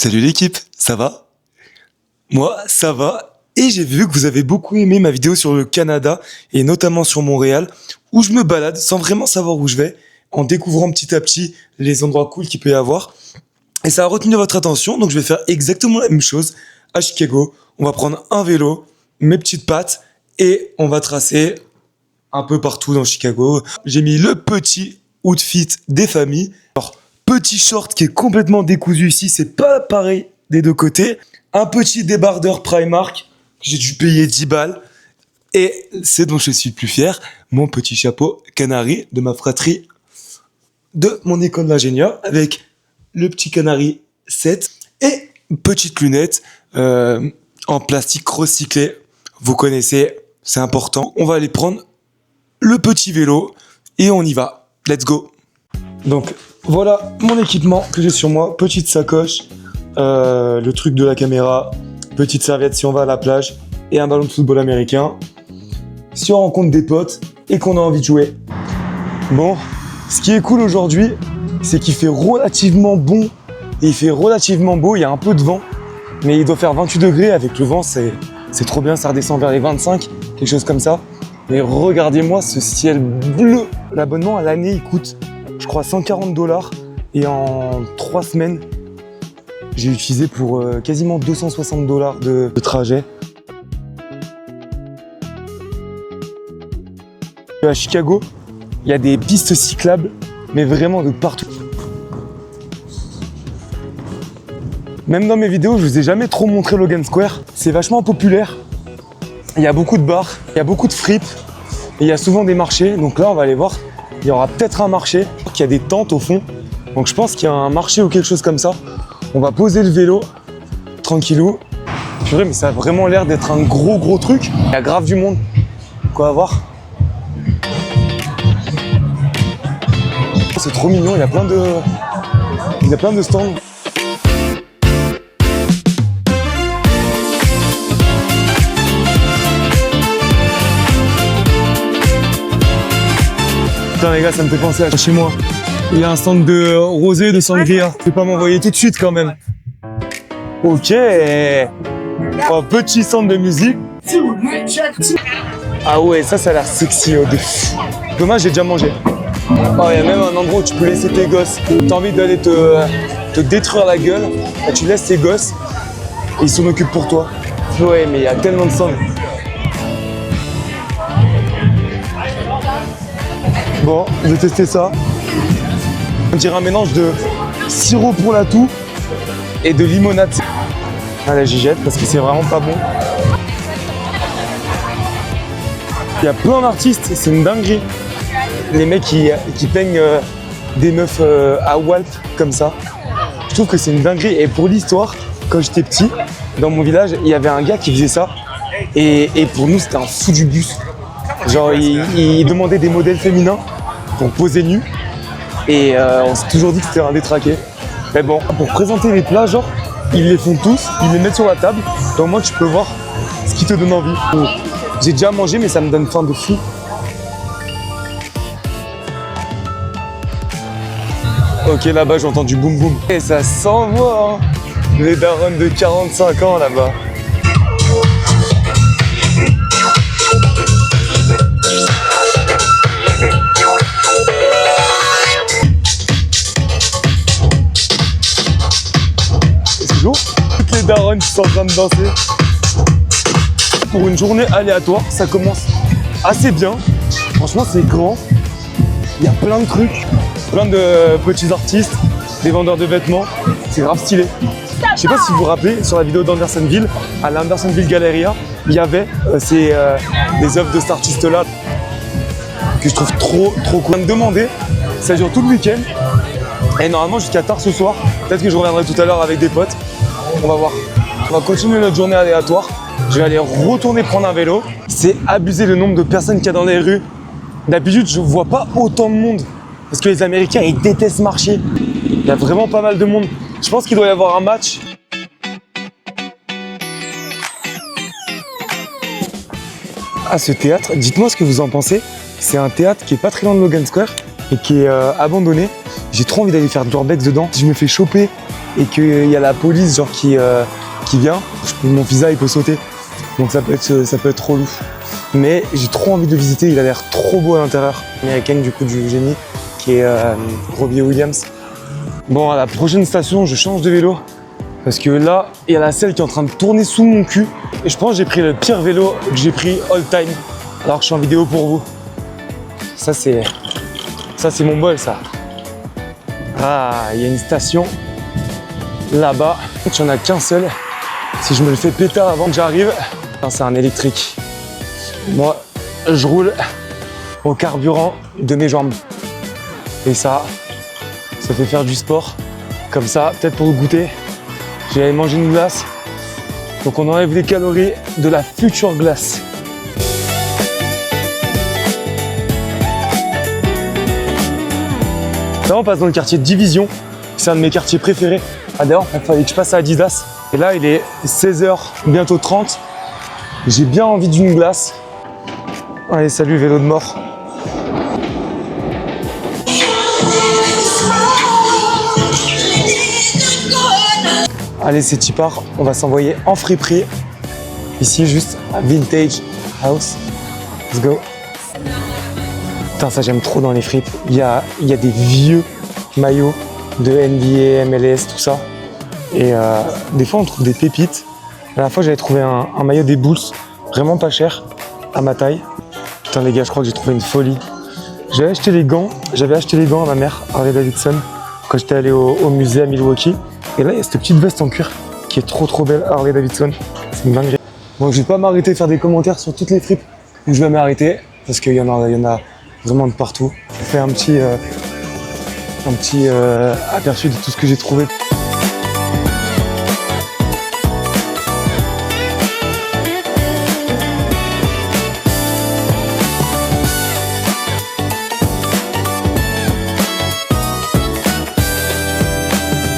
Salut l'équipe, ça va? Moi, ça va. Et j'ai vu que vous avez beaucoup aimé ma vidéo sur le Canada, et notamment sur Montréal, où je me balade sans vraiment savoir où je vais, en découvrant petit à petit les endroits cool qu'il peut y avoir. Et ça a retenu votre attention, donc je vais faire exactement la même chose à Chicago. On va prendre un vélo, mes petites pattes, et on va tracer un peu partout dans Chicago. J'ai mis le petit outfit des familles. Alors, petit short qui est complètement décousu ici, c'est pas pareil des deux côtés. Un petit débardeur Primark, que j'ai dû payer 10 balles. Et c'est dont je suis le plus fier, mon petit chapeau canari de ma fratrie de mon école d'ingénieur, avec le petit canari 7 et petites lunettes en plastique recyclé. Vous connaissez, c'est important. On va aller prendre le petit vélo et on y va. Let's go. Donc voilà mon équipement que j'ai sur moi. Petite sacoche, le truc de la caméra, petite serviette si on va à la plage et un ballon de football américain. Si on rencontre des potes et qu'on a envie de jouer. Bon, ce qui est cool aujourd'hui, c'est qu'il fait relativement bon et il fait relativement beau. Il y a un peu de vent, mais il doit faire 28 degrés. Avec le vent, c'est trop bien. Ça redescend vers les 25, quelque chose comme ça. Mais regardez-moi ce ciel bleu. L'abonnement à l'année, il coûte, je crois, 140 $. Et en 3 semaines, j'ai utilisé pour quasiment 260 $ de trajet. À Chicago, il y a des pistes cyclables, mais vraiment de partout. Même dans mes vidéos, je vous ai jamais trop montré Logan Square. C'est vachement populaire. Il y a beaucoup de bars, il y a beaucoup de fripes, et il y a souvent des marchés. Donc là, on va aller voir. Il y aura peut-être un marché, il y a des tentes au fond. Donc je pense qu'il y a un marché ou quelque chose comme ça. On va poser le vélo, tranquillou. Purée, mais ça a vraiment l'air d'être un gros truc. Il y a grave du monde. Quoi à voir? C'est trop mignon, il y a plein de stands. Putain les gars, ça me fait penser à chez moi. Il y a un stand de rosé, de sangria. Je vais pas m'envoyer tout de suite quand même. Ok. Un petit centre de musique. Ah ouais, ça a l'air sexy de fou. Dommage, j'ai déjà mangé. Oh, il y a même un endroit où tu peux laisser tes gosses. T'as envie d'aller te détruire la gueule, bah, tu laisses tes gosses et ils s'en occupent pour toi. Ouais, mais il y a tellement de sang. Bon, je vais tester ça. On dirait un mélange de sirop pour la toux et de limonade. Allez, j'y jette parce que c'est vraiment pas bon. Il y a plein d'artistes, c'est une dinguerie. Les mecs qui peignent des meufs à Walp comme ça. Je trouve que c'est une dinguerie. Et pour l'histoire, quand j'étais petit, dans mon village, il y avait un gars qui faisait ça. Et pour nous, c'était un fou du bus. Genre, il demandait des modèles féminins pour poser nu. Et on s'est toujours dit que c'était un détraqué. Mais bon, pour présenter les plats, genre, ils les font tous, ils les mettent sur la table. Donc moi, tu peux voir ce qui te donne envie. J'ai déjà mangé, mais ça me donne faim de fou. Ok, là-bas, j'entends du boum boum. Et ça s'envoie, hein. Les darons de 45 ans, là-bas. C'est chaud. Toutes les darons qui sont en train de danser. Pour une journée aléatoire, ça commence assez bien. Franchement, c'est grand. Il y a plein de trucs. Plein de petits artistes, des vendeurs de vêtements, c'est grave stylé. Je sais pas si vous vous rappelez, sur la vidéo d'Andersonville, à l'Andersonville Galleria, il y avait des œuvres de cet artiste-là que je trouve trop cool. On va me demander, ça dure tout le week-end et normalement jusqu'à tard ce soir. Peut-être que je reviendrai tout à l'heure avec des potes. On va voir. On va continuer notre journée aléatoire. Je vais aller retourner prendre un vélo. C'est abusé le nombre de personnes qu'il y a dans les rues. D'habitude, je vois pas autant de monde. Parce que les Américains, ils détestent marcher. Il y a vraiment pas mal de monde. Je pense qu'il doit y avoir un match. Ah, ce théâtre, dites-moi ce que vous en pensez. C'est un théâtre qui est pas très loin de Logan Square et qui est abandonné. J'ai trop envie d'aller faire de l'urbex dedans. Si je me fais choper et qu'il y a la police genre qui vient, mon visa il peut sauter. Donc ça peut être trop lourd. Mais j'ai trop envie de le visiter, il a l'air trop beau à l'intérieur. Américaine du coup du génie qui est Robbie Williams. Bon, à la prochaine station, je change de vélo. Parce que là, il y a la selle qui est en train de tourner sous mon cul. Et je pense que j'ai pris le pire vélo que j'ai pris all time. Alors que je suis en vidéo pour vous. Ça c'est mon bol ça. Ah, il y a une station là-bas. Il n'y en a qu'un seul. Si je me le fais péter avant que j'arrive, c'est un électrique. Moi, je roule au carburant de mes jambes. Et ça fait faire du sport. Comme ça, peut-être pour le goûter, j'ai mangé une glace. Donc on enlève les calories de la future glace. Là, on passe dans le quartier de Division. C'est un de mes quartiers préférés. Ah, d'ailleurs, il fallait que je passe à Adidas. Et là, il est 16h, bientôt 30. J'ai bien envie d'une glace. Allez, salut vélo de mort. Allez, c'est Tipar. On va s'envoyer en friperie. Ici, juste à Vintage House. Let's go. Putain, ça j'aime trop dans les fripes. Il y a des vieux maillots de NBA, MLS, tout ça. Et des fois, on trouve des pépites. La dernière fois, j'avais trouvé un maillot des Bulls, vraiment pas cher, à ma taille. Putain, les gars, je crois que j'ai trouvé une folie. J'avais acheté les gants à ma mère, Harley Davidson, quand j'étais allé au musée à Milwaukee. Et là, il y a cette petite veste en cuir qui est trop belle, Harley Davidson. C'est une dinguerie. Bon, je vais pas m'arrêter à faire des commentaires sur toutes les fripes où je vais m'arrêter, parce qu'il y en a vraiment de partout. Je fais un petit aperçu de tout ce que j'ai trouvé.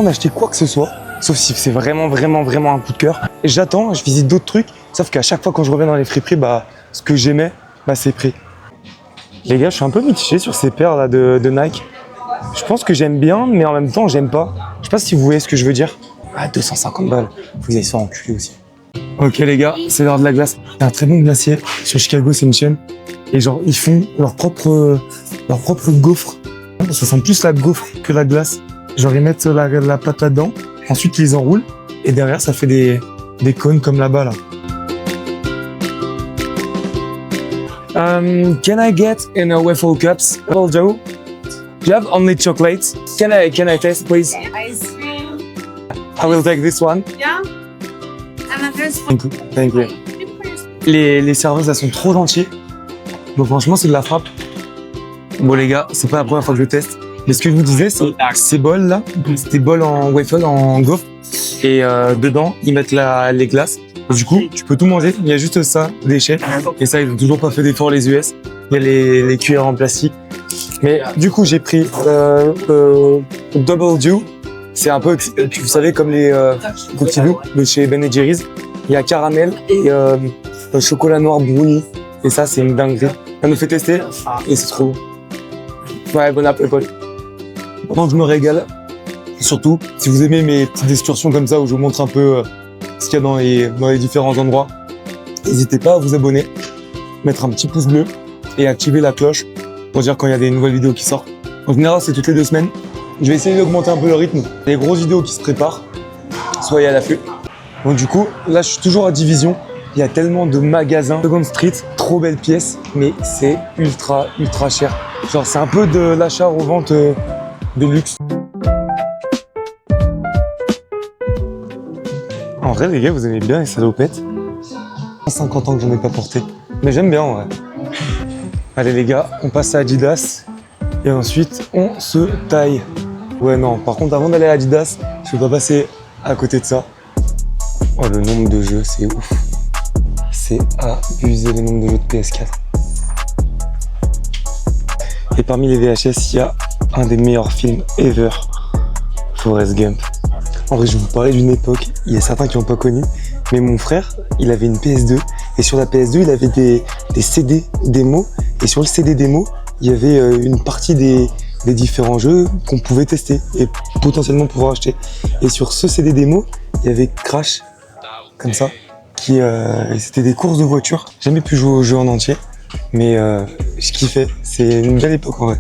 On a acheté quoi que ce soit, sauf si c'est vraiment un coup de cœur. Et j'attends, je visite d'autres trucs, sauf qu'à chaque fois quand je reviens dans les friperies, ce que j'aimais, c'est pris. Les gars, je suis un peu mitigé sur ces paires là de Nike. Je pense que j'aime bien, mais en même temps, j'aime pas. Je sais pas si vous voyez ce que je veux dire. Ah, 250 balles. Faut que vous ayez ça enculé aussi. Ok les gars, c'est l'heure de la glace. Il y a un très bon glacier sur Chicago, c'est une chaîne. Et genre, ils font leur propre gaufre. Ça sent plus la gaufre que la glace. Genre, ils mettent la pâte là-dedans. Ensuite, ils les enroulent. Et derrière, ça fait des cônes comme là-bas, là. Can I get in a waffle cups? Double dough? Do you have only chocolate? Can I taste, please? Ice cream. I will take this one. Yeah. And then there's one. Thank you. Les serveuses, elles sont trop gentilles. Donc franchement, c'est de la frappe. Bon les gars, c'est pas la première fois que je teste. Mais ce que je vous disais, c'est ces bols là, c'est des bols en waffle, en gaufre. Et dedans, ils mettent les glaces. Du coup, tu peux tout manger. Il y a juste ça, déchets. Et ça, ils n'ont toujours pas fait d'effort les US. Il y a les cuillères en plastique. Mais du coup, j'ai pris Double Dew. C'est un peu, vous savez, comme les Cookie Doux de chez Ben & Jerry's. Il y a caramel et chocolat noir brownie. Et ça, c'est une dinguerie. Elle me fait tester et c'est trop bon. Ouais, bon appétit. Pendant que je me régale, surtout, si vous aimez mes petites excursions comme ça où je vous montre un peu ce qu'il y a dans les différents endroits, n'hésitez pas à vous abonner, mettre un petit pouce bleu et activer la cloche pour dire quand il y a des nouvelles vidéos qui sortent. En général, c'est toutes les 2 semaines. Je vais essayer d'augmenter un peu le rythme. Il y a des grosses vidéos qui se préparent. Soyez à l'affût. Donc du coup, là, je suis toujours à Division. Il y a tellement de magasins. Second Street, trop belles pièces, mais c'est ultra cher. Genre, c'est un peu de l'achat-revente de luxe. En vrai, les gars, vous aimez bien les salopettes. 50 ans que j'en ai pas porté. Mais j'aime bien, en vrai. Allez, les gars, on passe à Adidas. Et ensuite, on se taille. Ouais, non, par contre, avant d'aller à Adidas, je peux pas passer à côté de ça. Oh, le nombre de jeux, c'est ouf. C'est abusé, le nombre de jeux de PS4. Et parmi les VHS, il y a un des meilleurs films ever, Forrest Gump. En vrai, je vais vous parler d'une époque, il y a certains qui n'ont pas connu, mais mon frère, il avait une PS2, et sur la PS2, il avait des CD démos, et sur le CD démo, il y avait une partie des des différents jeux qu'on pouvait tester et potentiellement pouvoir acheter. Et sur ce CD démo, il y avait Crash, comme ça, qui c'était des courses de voitures. J'ai jamais pu jouer au jeu en entier, mais je kiffais. C'est une belle époque en vrai.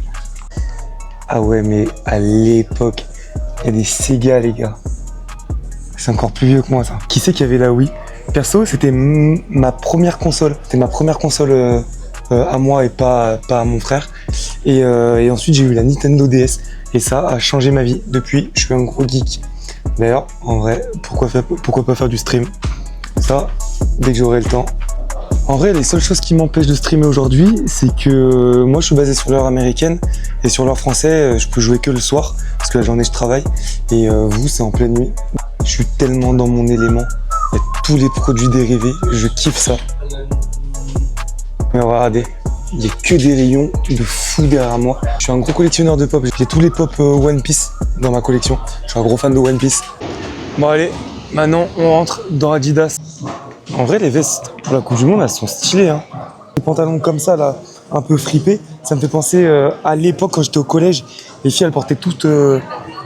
Ah ouais, mais à l'époque, il y a des Sega, les gars. C'est encore plus vieux que moi, ça. Qui c'est qui avait la Wii? Perso, c'était ma première console. C'était ma première console à moi et pas à mon frère. Et ensuite, j'ai eu la Nintendo DS. Et ça a changé ma vie. Depuis, je suis un gros geek. D'ailleurs, en vrai, pourquoi pas faire du stream? Ça, dès que j'aurai le temps. En vrai, les seules choses qui m'empêchent de streamer aujourd'hui, c'est que moi, je suis basé sur l'heure américaine. Et sur l'heure française, je peux jouer que le soir. Parce que la journée, je travaille. Et vous, c'est en pleine nuit. Je suis tellement dans mon élément. Il y a tous les produits dérivés. Je kiffe ça. Mais regardez, il n'y a que des rayons de fou derrière moi. Je suis un gros collectionneur de pop. J'ai tous les pop One Piece dans ma collection. Je suis un gros fan de One Piece. Bon allez, maintenant on rentre dans Adidas. En vrai, les vestes pour la Coupe du Monde, elles sont stylées. Hein. Les pantalons comme ça, là, un peu fripés, ça me fait penser à l'époque quand j'étais au collège. Les filles, elles portaient toutes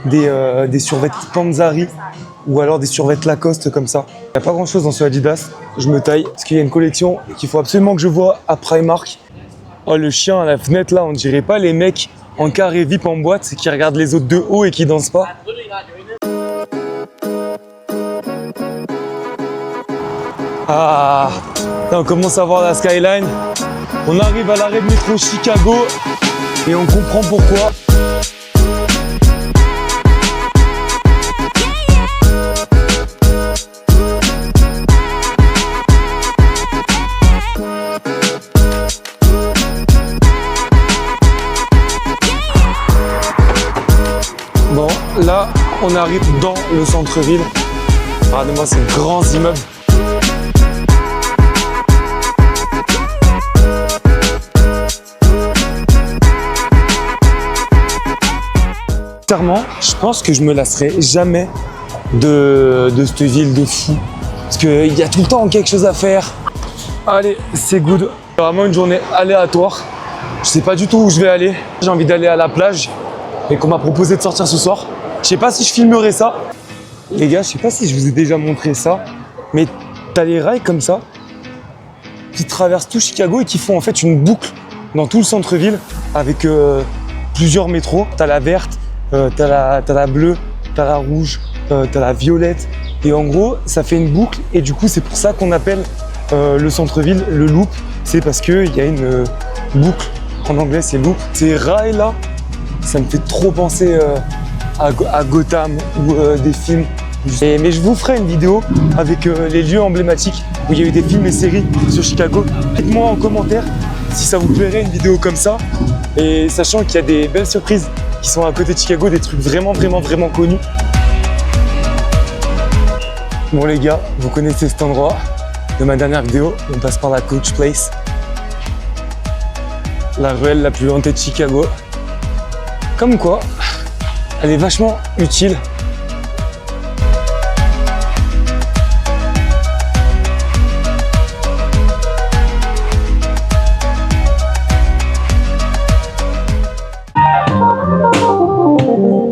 des survêtements Panzari ou alors des survêtements Lacoste comme ça. Il n'y a pas grand chose dans ce Adidas, je me taille parce qu'il y a une collection qu'il faut absolument que je voie à Primark. Oh, le chien à la fenêtre là, on dirait pas les mecs en carré VIP en boîte qui regardent les autres de haut et qui dansent pas. Ah, là on commence à voir la skyline. On arrive à l'arrêt de métro Chicago et on comprend pourquoi. Bon, là, on arrive dans le centre-ville. Regardez-moi ces grands immeubles. Sincèrement, je pense que je me lasserai jamais de cette ville de fou. Parce qu'il y a tout le temps quelque chose à faire. Allez, c'est good. Vraiment une journée aléatoire. Je sais pas du tout où je vais aller. J'ai envie d'aller à la plage et qu'on m'a proposé de sortir ce soir. Je sais pas si je filmerai ça. Les gars, je sais pas si je vous ai déjà montré ça, mais t'as les rails comme ça qui traversent tout Chicago et qui font en fait une boucle dans tout le centre-ville avec plusieurs métros. T'as la verte, t'as la bleue, t'as la rouge, t'as la violette. Et en gros, ça fait une boucle et du coup, c'est pour ça qu'on appelle le centre-ville le loop. C'est parce qu'il y a une boucle. En anglais, c'est loop. Ces rails-là, ça me fait trop penser à Gotham ou des films. Mais je vous ferai une vidéo avec les lieux emblématiques où il y a eu des films et séries sur Chicago. Dites-moi en commentaire si ça vous plairait une vidéo comme ça. Et sachant qu'il y a des belles surprises qui sont à côté de Chicago, des trucs vraiment connus. Bon les gars, vous connaissez cet endroit de ma dernière vidéo. On passe par la Coach Place, la ruelle la plus hantée de Chicago. Comme quoi, elle est vachement utile.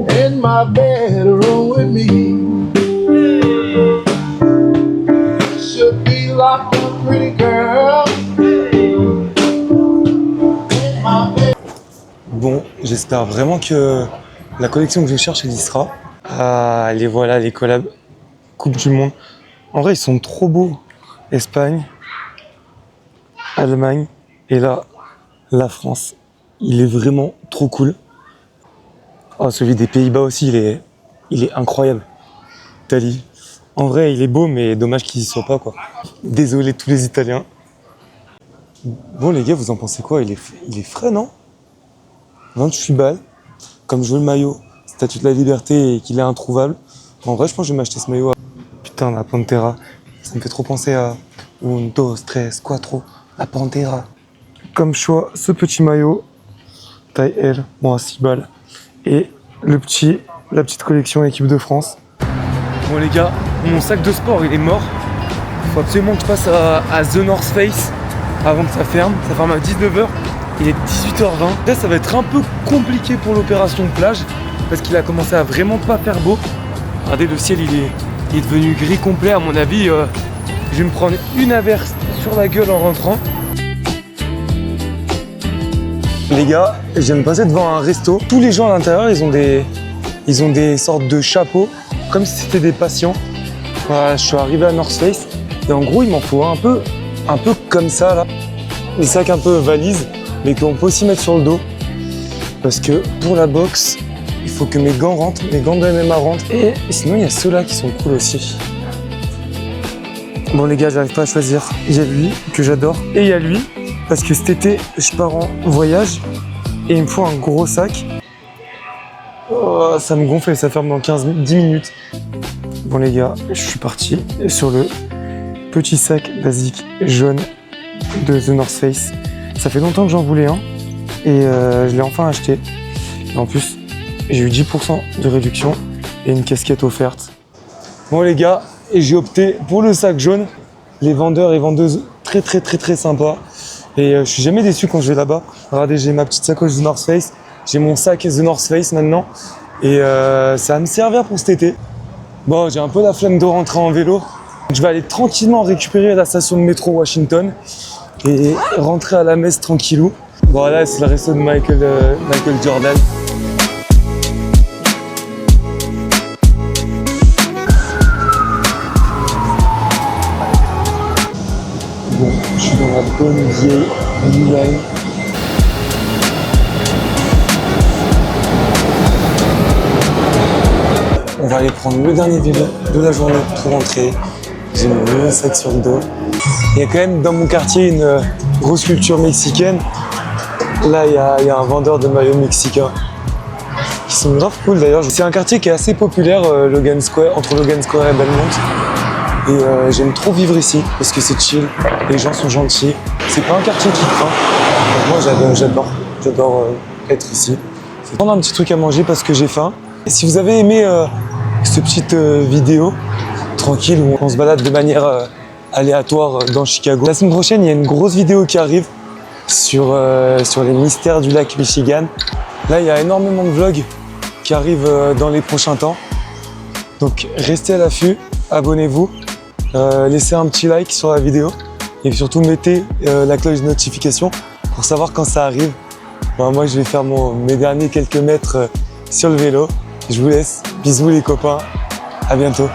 In my bedroom with me should be like a pretty girl. In my bed. Bon, j'espère vraiment que la collection que je cherche, elle y sera. Ah, les voilà, les collabs Coupe du Monde. En vrai, ils sont trop beaux. Espagne, Allemagne, et là, la France. Il est vraiment trop cool. Oh, celui des Pays-Bas aussi, il est incroyable. Italie. En vrai, il est beau, mais dommage qu'il y soit pas, quoi. Désolé tous les Italiens. Bon, les gars, vous en pensez quoi? Il est frais, non? 28 balles. Comme je veux le maillot Statue de la Liberté et qu'il est introuvable. En vrai, je pense que je vais m'acheter ce maillot. Putain, la Pantera. Ça me fait trop penser à un, dos, tres, cuatro. La Pantera. Comme choix, ce petit maillot. Taille L. Bon, à 6 balles. Et la petite collection équipe de France. Bon les gars, mon sac de sport il est mort. Il faut absolument que je passe à The North Face avant que ça ferme. Ça ferme à 19h. Il est 18h20. Là, ça va être un peu compliqué pour l'opération de plage parce qu'il a commencé à vraiment pas faire beau. Regardez, le ciel, il est devenu gris complet. À mon avis, je vais me prendre une averse sur la gueule en rentrant. Les gars, je viens de passer devant un resto. Tous les gens à l'intérieur, ils ont des sortes de chapeaux, comme si c'était des patients. Voilà, je suis arrivé à North Face et en gros, il m'en faut un peu comme ça là. Des sacs un peu valises, mais qu'on peut aussi mettre sur le dos. Parce que pour la boxe, il faut que mes gants rentrent, mes gants de MMA rentrent. Et sinon, il y a ceux-là qui sont cool aussi. Bon les gars, j'arrive pas à choisir. Il y a lui, que j'adore, et il y a lui. Parce que cet été, je pars en voyage et il me faut un gros sac. Oh, ça me gonfle et ça ferme dans 10 minutes. Bon les gars, je suis parti sur le petit sac basique jaune de The North Face. Ça fait longtemps que j'en voulais un et je l'ai enfin acheté. Et en plus, j'ai eu 10% de réduction et une casquette offerte. Bon les gars, et j'ai opté pour le sac jaune. Les vendeurs et vendeuses très sympas. Et je suis jamais déçu quand je vais là-bas. Regardez, j'ai ma petite sacoche The North Face. J'ai mon sac The North Face maintenant. Et ça va me servir pour cet été. Bon, j'ai un peu la flemme de rentrer en vélo. Je vais aller tranquillement récupérer la station de métro Washington et rentrer à la messe tranquillou. Bon là, c'est le resto de Michael Jordan. Bon, je suis dans la bonne vieille Blue Line. On va aller prendre le dernier vélo de la journée pour rentrer. J'ai mon nouveau sac sur le dos. Il y a quand même dans mon quartier une grosse culture mexicaine. Là, il y a un vendeur de maillots mexicains qui sont grave cool d'ailleurs. C'est un quartier qui est assez populaire, Logan Square, entre Logan Square et Belmont. Et j'aime trop vivre ici parce que c'est chill, les gens sont gentils. C'est pas un quartier qui craint. Moi j'adore être ici. Je vais prendre un petit truc à manger parce que j'ai faim. Et si vous avez aimé cette petite vidéo tranquille où on se balade de manière aléatoire dans Chicago, la semaine prochaine il y a une grosse vidéo qui arrive sur les mystères du lac Michigan. Là il y a énormément de vlogs qui arrivent dans les prochains temps. Donc restez à l'affût, abonnez-vous. Laissez un petit like sur la vidéo et surtout mettez la cloche de notification pour savoir quand ça arrive. Bon, moi je vais faire mes derniers quelques mètres sur le vélo. Je vous laisse, bisous les copains, à bientôt.